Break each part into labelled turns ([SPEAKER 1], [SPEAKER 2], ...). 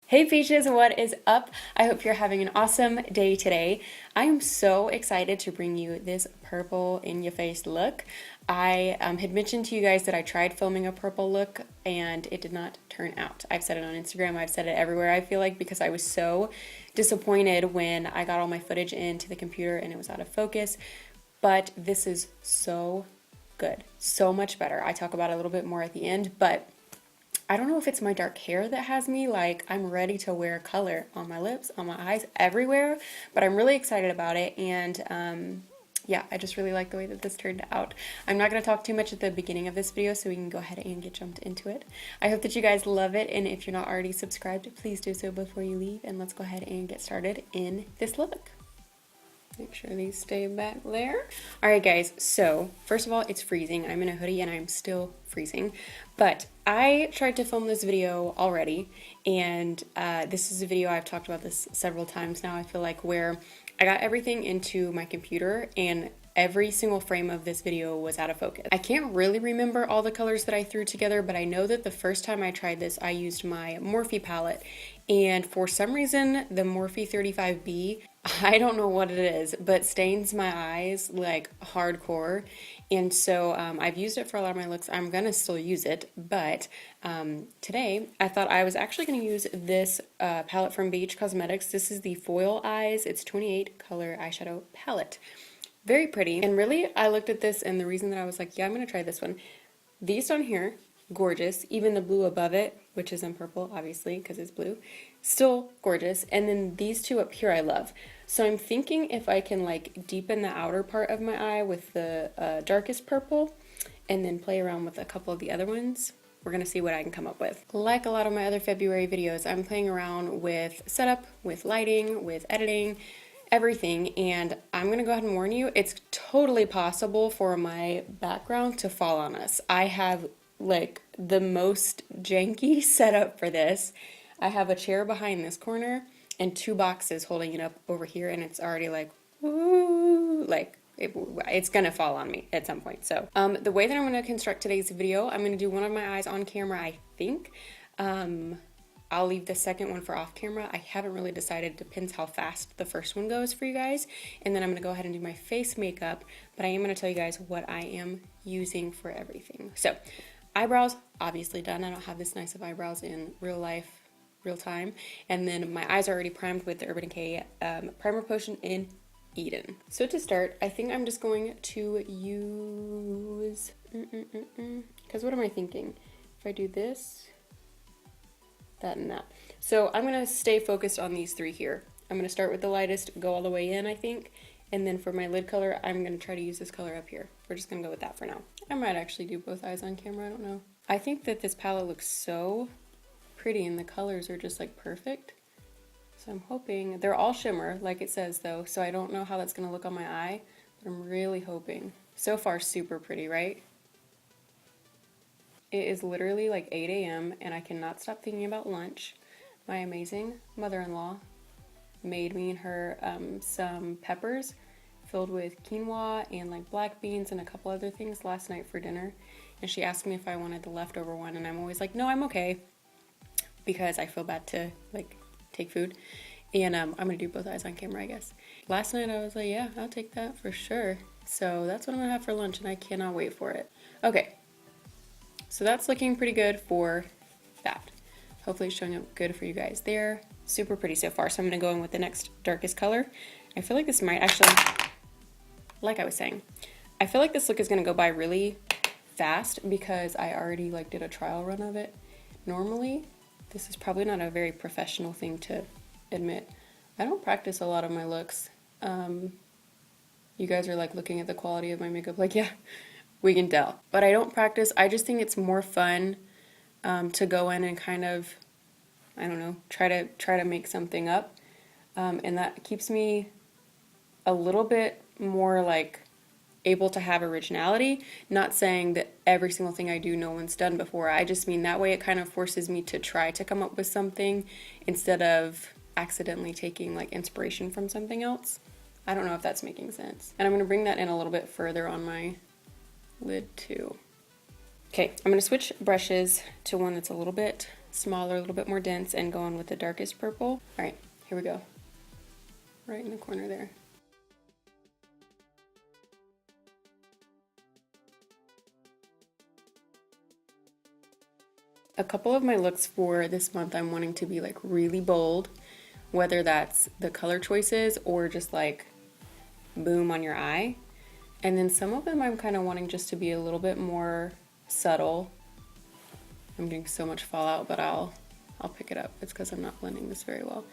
[SPEAKER 1] Hey Peaches, what is up? I hope you're having an awesome day today. I am so excited to bring you this purple in your face look. I had mentioned to you guys that I tried filming a purple look and it did not turn out. I've said it on Instagram, I've said it everywhere I feel like, because I was so disappointed when I got all my footage into the computer and it was out of focus. But this is so good, so much better. I talk about it a little bit more at the end, but I don't know if it's my dark hair that has me like I'm ready to wear color on my lips, on my eyes, everywhere, but I'm really excited about it. And yeah, I just really like the way that this turned out. I'm not going to talk too much at the beginning of this video, so we can go ahead and get jumped into it. I hope that you guys love it, and if you're not already subscribed, please do so before you leave, and let's go ahead and get started in this look. Make sure these stay back there. All right, guys, so first of all, it's freezing. I'm in a hoodie and I'm still freezing, but I tried to film this video already, and this is a video, I've talked about this several times now, I feel like, where I got everything into my computer and every single frame of this video was out of focus. I can't really remember all the colors that I threw together, but I know that the first time I tried this, I used my Morphe palette, and for some reason, the Morphe 35B, I don't know what it is, but stains my eyes like hardcore. And so I've used it for a lot of my looks. I'm gonna still use it, but today I thought I was actually gonna use this palette from Beach Cosmetics. This is the Foil Eyes. It's 28 color eyeshadow palette. Very pretty. And really, I looked at this, and the reason that I was like, yeah, I'm gonna try this one. These down here, gorgeous. Even the blue above it, which is in purple, obviously, because it's blue, still gorgeous. And then these two up here I love. So I'm thinking if I can like deepen the outer part of my eye with the darkest purple and then play around with a couple of the other ones, we're gonna see what I can come up with. Like a lot of my other February videos, I'm playing around with setup, with lighting, with editing, everything, and I'm gonna go ahead and warn you, it's totally possible for my background to fall on us. I have like the most janky setup for this. I have a chair behind this corner and two boxes holding it up over here, and it's already like, ooh, like it's gonna fall on me at some point. So the way that I'm gonna construct today's video, I'm gonna do one of my eyes on camera, I think. I'll leave the second one for off camera. I haven't really decided, depends how fast the first one goes for you guys. And then I'm gonna go ahead and do my face makeup, but I am gonna tell you guys what I am using for everything. So eyebrows, obviously done. I don't have this nice of eyebrows in real life, real time. And then my eyes are already primed with the Urban Decay Primer Potion in Eden. So to start, I think I'm just going to use, because what am I thinking? If I do this, that and that. So I'm gonna stay focused on these three here. I'm gonna start with the lightest, go all the way in, I think. And then for my lid color, I'm gonna try to use this color up here. We're just gonna go with that for now. I might actually do both eyes on camera, I don't know. I think that this palette looks so pretty and the colors are just like perfect. So I'm hoping, they're all shimmer like it says though, so I don't know how that's gonna look on my eye, but I'm really hoping. So far, super pretty, right? It is literally like 8 a.m. and I cannot stop thinking about lunch. My amazing mother-in-law made me and her some peppers filled with quinoa and like black beans and a couple other things last night for dinner. And she asked me if I wanted the leftover one, and I'm always like, no, I'm okay, because I feel bad to like take food. And I'm gonna do both eyes on camera, I guess. Last night I was like, yeah, I'll take that for sure. So that's what I'm gonna have for lunch, and I cannot wait for it. Okay. So that's looking pretty good for that. Hopefully it's showing up good for you guys there. Super pretty so far. So I'm gonna go in with the next darkest color. I feel like this might actually, like I was saying, I feel like this look is gonna go by really fast because I already like did a trial run of it. Normally, this is probably not a very professional thing to admit. I don't practice a lot of my looks. You guys are like looking at the quality of my makeup like, yeah, we can tell. But I don't practice. I just think it's more fun to go in and kind of, I don't know, try to make something up. And that keeps me a little bit more like able to have originality. Not saying that every single thing I do no one's done before. I just mean that way it kind of forces me to try to come up with something instead of accidentally taking like inspiration from something else. I don't know if that's making sense. And I'm going to bring that in a little bit further on my lid too. Okay, I'm going to switch brushes to one that's a little bit smaller, a little bit more dense, and go in with the darkest purple. All right, here we go. Right in the corner there. A couple of my looks for this month I'm wanting to be like really bold, whether that's the color choices or just like boom on your eye. And then some of them I'm kind of wanting just to be a little bit more subtle. I'm getting so much fallout, but I'll pick it up. It's because I'm not blending this very well.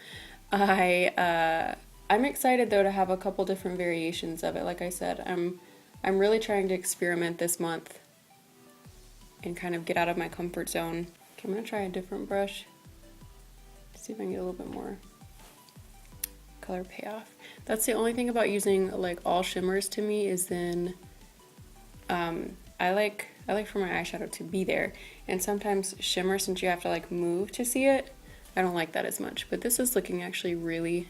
[SPEAKER 1] I'm excited though to have a couple different variations of it. Like I said, I'm really trying to experiment this month and kind of get out of my comfort zone. Okay, I'm gonna try a different brush. See if I can get a little bit more color payoff. That's the only thing about using like all shimmers to me is then I like for my eyeshadow to be there. And sometimes shimmer, since you have to like move to see it, I don't like that as much. But this is looking actually really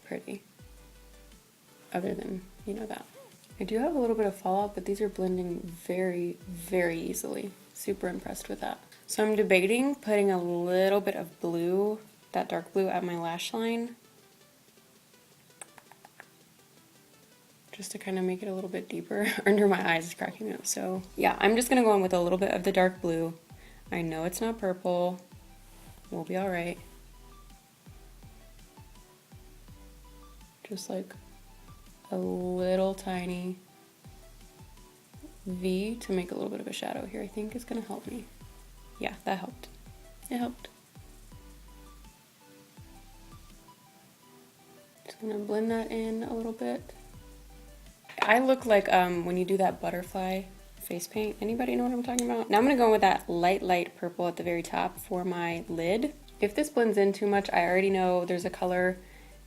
[SPEAKER 1] pretty. Other than, you know, that. I do have a little bit of fallout, but these are blending very, very easily. Super impressed with that. So I'm debating putting a little bit of blue, that dark blue, at my lash line. Just to kind of make it a little bit deeper. Under my eyes is cracking up. So yeah, I'm just gonna go in with a little bit of the dark blue. I know it's not purple. We'll be all right. Just like a little tiny V to make a little bit of a shadow here, I think is gonna help me. Yeah, that helped. It helped. Just gonna blend that in a little bit. I look like when you do that butterfly face paint. Anybody know what I'm talking about? Now I'm gonna go with that light purple at the very top for my lid. If this blends in too much, I already know there's a color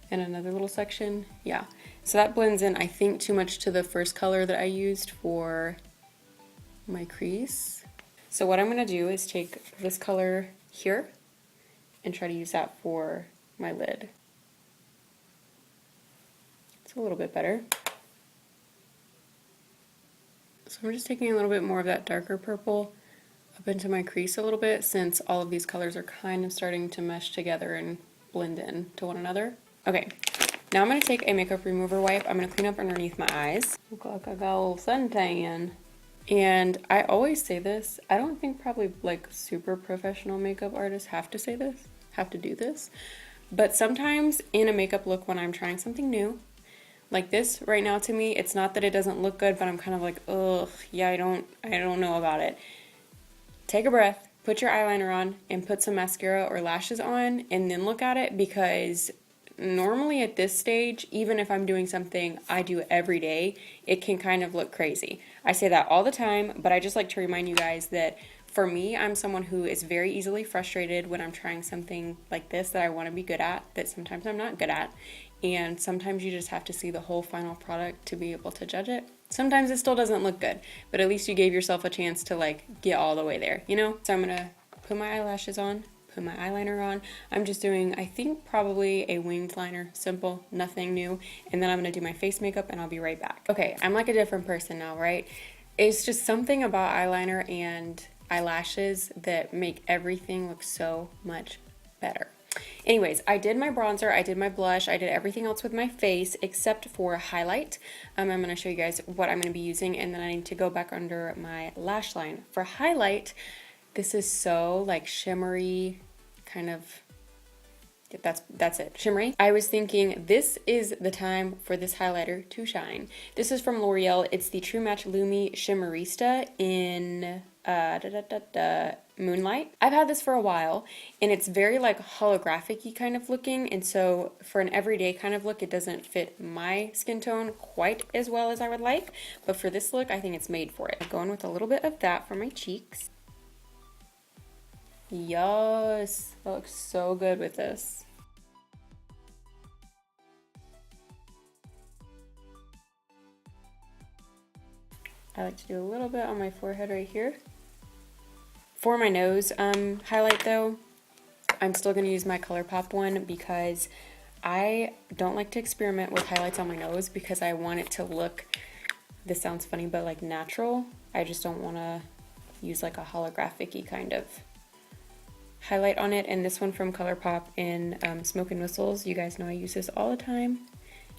[SPEAKER 1] in another little section. Yeah, so that blends in, I think, too much to the first color that I used for my crease. So what I'm gonna do is take this color here and try to use that for my lid. It's a little bit better. So I'm just taking a little bit more of that darker purple up into my crease a little bit, since all of these colors are kind of starting to mesh together and blend in to one another. Okay, now I'm going to take a makeup remover wipe. I'm going to clean up underneath my eyes. Look like I got a little suntan. And I always say this, I don't think probably like super professional makeup artists have to say this, have to do this. But sometimes in a makeup look when I'm trying something new, like this right now, to me, it's not that it doesn't look good, but I'm kind of like, ugh, yeah, I don't know about it. Take a breath, put your eyeliner on, and put some mascara or lashes on, and then look at it, because normally at this stage, even if I'm doing something I do every day, it can kind of look crazy. I say that all the time, but I just like to remind you guys that for me, I'm someone who is very easily frustrated when I'm trying something like this that I want to be good at, that sometimes I'm not good at. And sometimes you just have to see the whole final product to be able to judge it. Sometimes it still doesn't look good, but at least you gave yourself a chance to like get all the way there, you know? So I'm gonna put my eyelashes on, put my eyeliner on. I'm just doing, I think, probably a winged liner, simple, nothing new. And then I'm gonna do my face makeup and I'll be right back. Okay, I'm like a different person now, right? It's just something about eyeliner and eyelashes that make everything look so much better. Anyways, I did my bronzer, I did my blush, I did everything else with my face except for highlight. I'm going to show you guys what I'm going to be using, and then I need to go back under my lash line. For highlight, this is so like shimmery, kind of, that's it, shimmery. I was thinking this is the time for this highlighter to shine. This is from L'Oreal. It's the True Match Lumi Shimmerista in Moonlight. I've had this for a while, and it's very like holographic-y kind of looking, and so for an everyday kind of look, it doesn't fit my skin tone quite as well as I would like, but for this look, I think it's made for it. I'm going with a little bit of that for my cheeks. Yes, that looks so good with this. I like to do a little bit on my forehead right here. For my nose highlight though, I'm still going to use my Colourpop one because I don't like to experiment with highlights on my nose because I want it to look, this sounds funny, but like natural. I just don't want to use like a holographic-y kind of highlight on it, and this one from Colourpop in Smoke and Whistles. You guys know I use this all the time,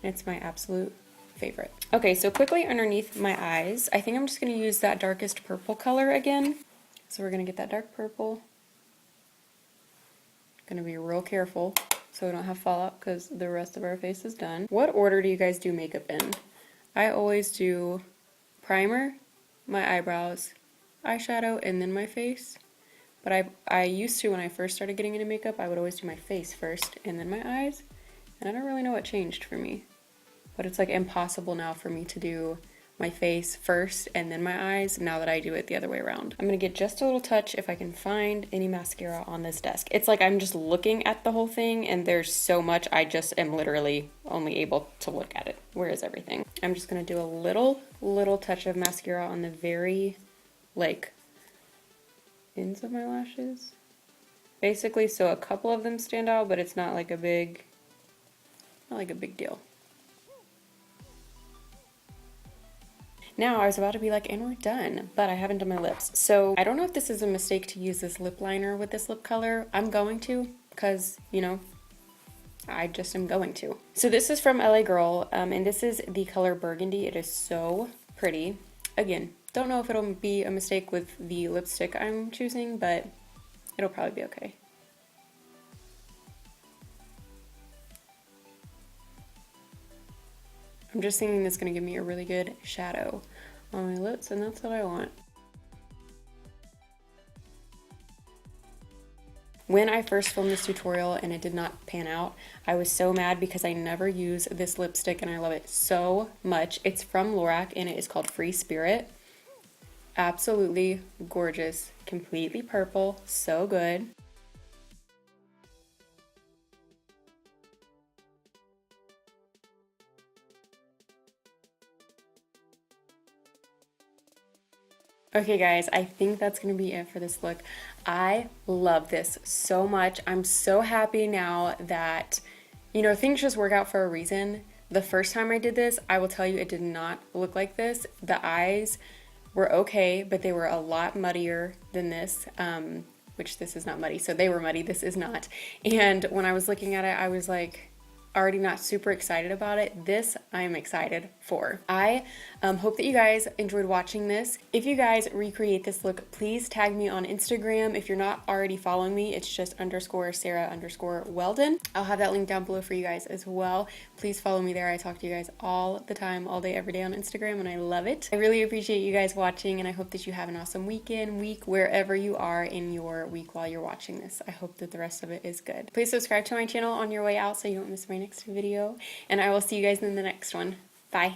[SPEAKER 1] and it's my absolute favorite. Okay, so quickly underneath my eyes, I think I'm just going to use that darkest purple color again. So we're going to get that dark purple. Going to be real careful so we don't have fallout because the rest of our face is done. What order do you guys do makeup in? I always do primer, my eyebrows, eyeshadow, and then my face. But I used to, when I first started getting into makeup, I would always do my face first and then my eyes. And I don't really know what changed for me. But it's like impossible now for me to do my face first and then my eyes now that I do it the other way around. I'm going to get just a little touch if I can find any mascara on this desk. It's like I'm just looking at the whole thing and there's so much, I just am literally only able to look at it. Where is everything? I'm just going to do a little touch of mascara on the very, like, ends of my lashes. Basically, so a couple of them stand out, but it's not like a big deal. Now, I was about to be like, and we're done, but I haven't done my lips. So I don't know if this is a mistake to use this lip liner with this lip color. I'm going to, because, you know, I just am going to. So this is from LA Girl, and this is the color Burgundy. It is so pretty. Again, don't know if it'll be a mistake with the lipstick I'm choosing, but it'll probably be okay. I'm just thinking that's going to give me a really good shadow on my lips, and that's what I want. When I first filmed this tutorial and it did not pan out, I was so mad because I never use this lipstick and I love it so much. It's from Lorac and it is called Free Spirit. Absolutely gorgeous, completely purple, so good. Okay guys, I think that's going to be it for this look. I love this so much. I'm so happy now that, you know, things just work out for a reason. The first time I did this, I will tell you it did not look like this. The eyes were okay, but they were a lot muddier than this, which this is not muddy. So they were muddy, this is not. And when I was looking at it, I was like, already not super excited about it. This I am excited for. I hope that you guys enjoyed watching this. If you guys recreate this look, please tag me on Instagram. If you're not already following me, it's just _Sarah_Weldon. I'll have that link down below for you guys as well. Please follow me there. I talk to you guys all the time, all day, every day on Instagram, and I love it. I really appreciate you guys watching, and I hope that you have an awesome week, wherever you are in your week while you're watching this. I hope that the rest of it is good. Please subscribe to my channel on your way out so you don't miss my next video, and I will see you guys in the next one. Bye.